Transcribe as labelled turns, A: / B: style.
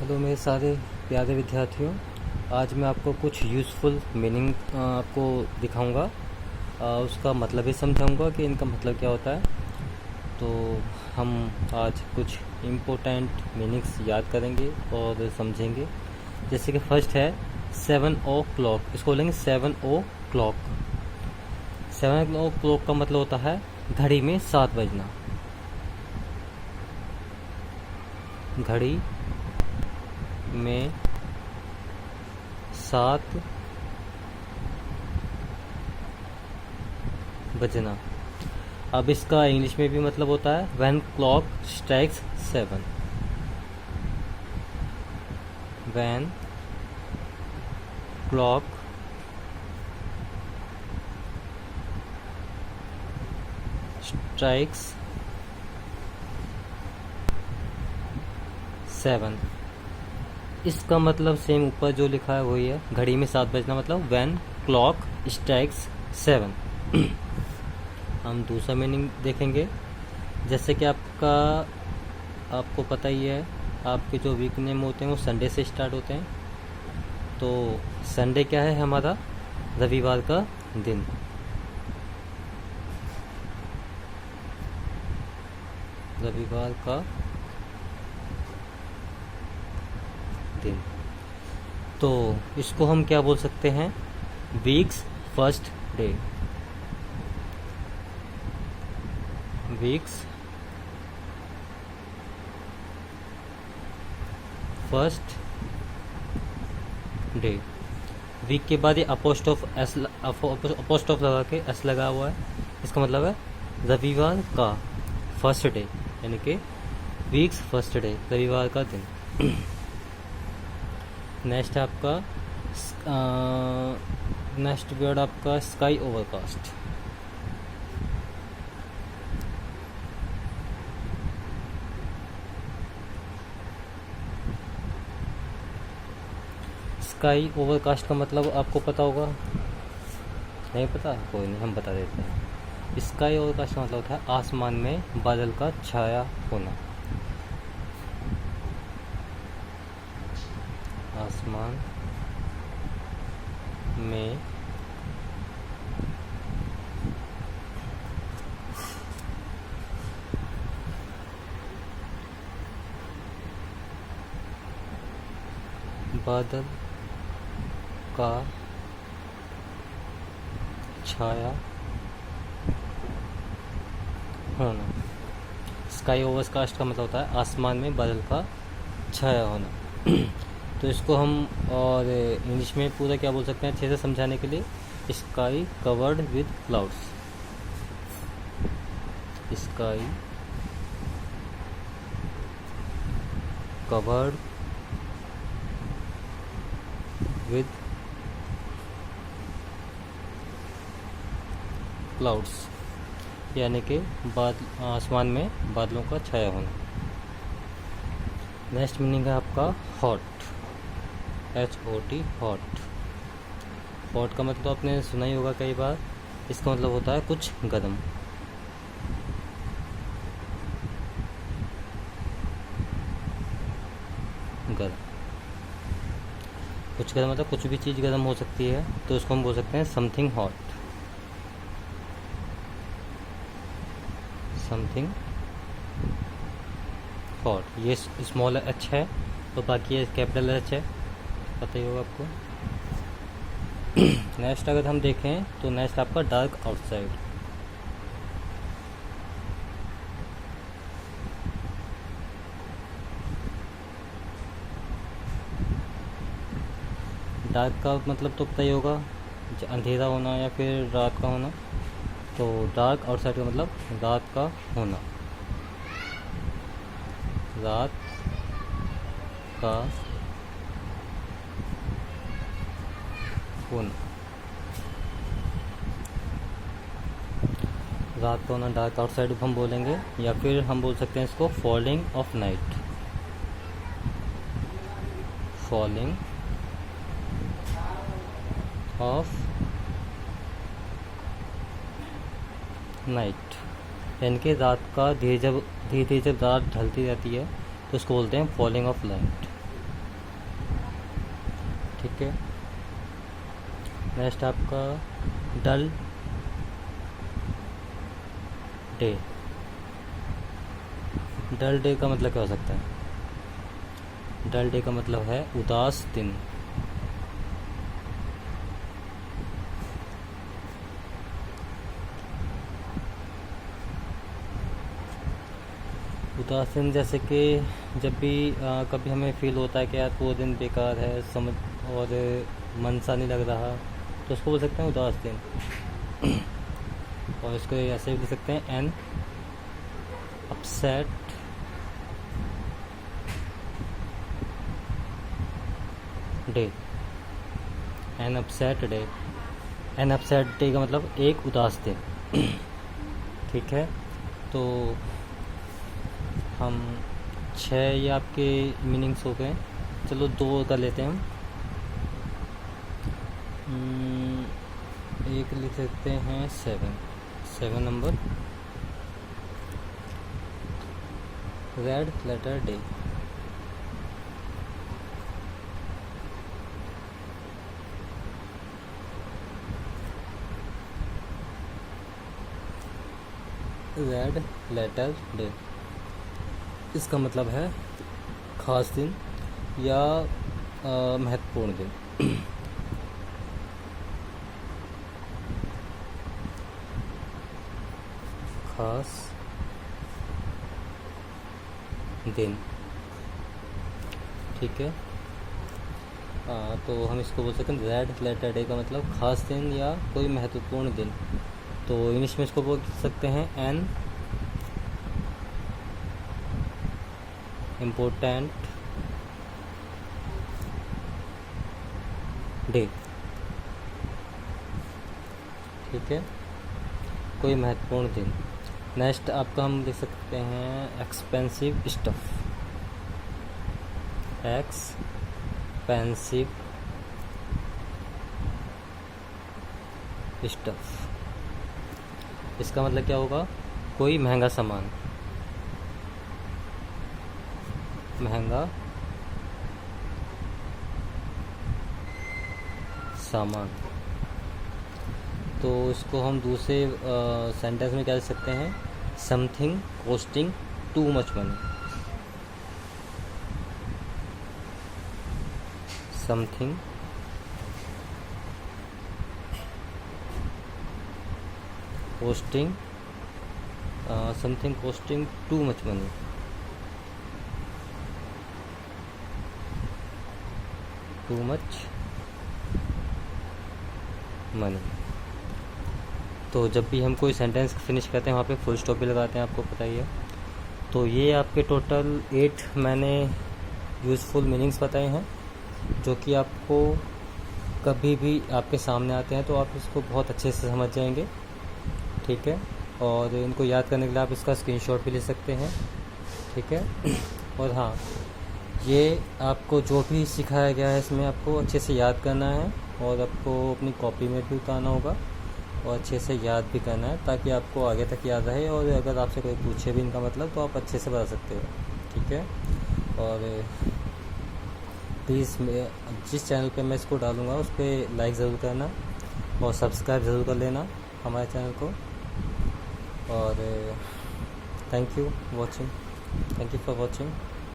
A: Hello मेरे सारे प्यारे विद्यार्थियों। आज मैं आपको कुछ यूज़फुल मीनिंग आपको दिखाऊंगा। उसका मतलब भी समझाऊंगा कि इनका मतलब क्या होता है। तो हम आज कुछ इम्पोर्टेंट मीनिंग्स याद करेंगे और समझेंगे। जैसे कि फर्स्ट है 7 o'clock। इसको बोलेंगे 7 o'clock। 7 o'clock का मतलब होता है घड़ी में 7 बजना। घड़ी में 7 बजना। अब इसका इंग्लिश में भी मतलब होता है when clock strikes 7। When clock strikes 7। इसका मतलब सेम ऊपर जो लिखा है वही है, घड़ी में 7 बजना मतलब व्हेन क्लॉक स्ट्राइक्स 7। हम दूसरा मीनिंग देखेंगे। जैसे कि आपको पता ही है, आपके जो वीक नेम होते हैं वो संडे से स्टार्ट होते हैं। तो संडे क्या है हमारा? रविवार का दिन। रविवार का दिन। तो इसको हम क्या बोल सकते हैं? Weeks first day. Weeks first day. Week के बाद ये अपोस्ट्रोफ लगा के एस लगा हुआ है। इसका मतलब है रविवार का फर्स्ट डे, यानी कि वीक्स फर्स्ट डे, रविवार का दिन। नेक्स्ट है आपका नेक्स्ट वर्ड आपका स्काई ओवरकास्ट। स्काई ओवरकास्ट का मतलब आपको पता होगा? नहीं पता? कोई नहीं, हम बता देते हैं। स्काई ओवरकास्ट का मतलब होता है आसमान में बादल का छाया होना। आसमान में बादल का छाया होना। स्काई ओवरकास्ट का मतलब होता है आसमान में बादल का छाया होना। तो इसको हम और इंग्लिश में पूरा क्या बोल सकते हैं अच्छे से समझाने के लिए? Sky covered with clouds. Sky covered with clouds, यानी कि आसमान में बादलों का छाया होना। नेक्स्ट मीनिंग है आपका हॉट। HOT, hot. हॉट का मतलब आपने सुना ही होगा कई बार। इसका मतलब होता है कुछ गर्म। गर्म, कुछ गर्म मतलब कुछ भी चीज़ गर्म हो सकती है, तो इसको हम बोल सकते हैं समथिंग हॉट। Something hot. ये स्मॉल h है और बाकी ये कैपिटल H है, पता ही होगा आपको। नेक्स्ट अगर हम देखें तो नेक्स्ट आपका डार्क आउटसाइड। डार्क का मतलब तो पता ही होगा, अंधेरा होना या फिर रात का होना। तो डार्क आउटसाइड का मतलब रात का होना। रात का होना। रात का होना डार्क आउटसाइड हम बोलेंगे, या फिर हम बोल सकते हैं इसको falling of night. Falling of night, यानी कि रात का धीरे धीरे जब रात ढलती जाती है तो उसको बोलते हैं फॉलिंग ऑफ नाइट। ठीक है। नेक्स्ट आपका डल डे। डल डे का मतलब क्या हो सकता है? डल डे का मतलब है उदास दिन। उदास दिन जैसे कि जब भी कभी हमें फील होता है कि यार वो दिन बेकार है, समझ और मन सा नहीं लग रहा, तो उसको बोल सकते हैं उदास दिन। और इसको ऐसे भी लिख सकते हैं an upset day. An upset day. An upset day का मतलब एक उदास दिन। ठीक है, तो हम 6 ये आपके मीनिंग्स हो गए। चलो 2 कर लेते हैं हम। एक लिख सकते हैं 7 number, red letter day. Red letter day, इसका मतलब है खास दिन या महत्वपूर्ण दिन। खास दिन, ठीक है। तो हम इसको बोल सकते हैं रेड लेटर डे का मतलब खास दिन या कोई महत्वपूर्ण दिन। तो इंग्लिश में इसको बोल सकते हैं एन इम्पोर्टेंट डे। ठीक है, कोई महत्वपूर्ण दिन। नेक्स्ट आपका हम लिख सकते हैं एक्सपेंसिव स्टफ। एक्सपेंसिव स्टफ, इसका मतलब क्या होगा? कोई महंगा सामान। महंगा सामान। तो इसको हम दूसरे सेंटेंस में क्या लिख सकते हैं? Something costing too much money. Something costing something costing too much money. Too much money. तो जब भी हम कोई सेंटेंस फिनिश करते हैं वहाँ पे फुल स्टॉप भी लगाते हैं, आपको पता ही है। तो ये आपके टोटल 8 मैंने यूज़फुल मीनिंग्स बताए हैं, जो कि आपको कभी भी आपके सामने आते हैं तो आप इसको बहुत अच्छे से समझ जाएंगे। ठीक है, और इनको याद करने के लिए आप इसका स्क्रीनशॉट भी ले सकते हैं। ठीक है, और हाँ, ये आपको जो भी सिखाया गया है इसमें आपको अच्छे से याद करना है और आपको अपनी कॉपी में भी उतारना होगा और अच्छे से याद भी करना है, ताकि आपको आगे तक याद रहे। और अगर आपसे कोई पूछे भी इनका मतलब तो आप अच्छे से बता सकते हो। ठीक है, और प्लीज़ जिस चैनल पे मैं इसको डालूँगा उस पर लाइक ज़रूर करना और सब्सक्राइब ज़रूर कर लेना हमारे चैनल को। और थैंक यू फॉर वॉचिंग।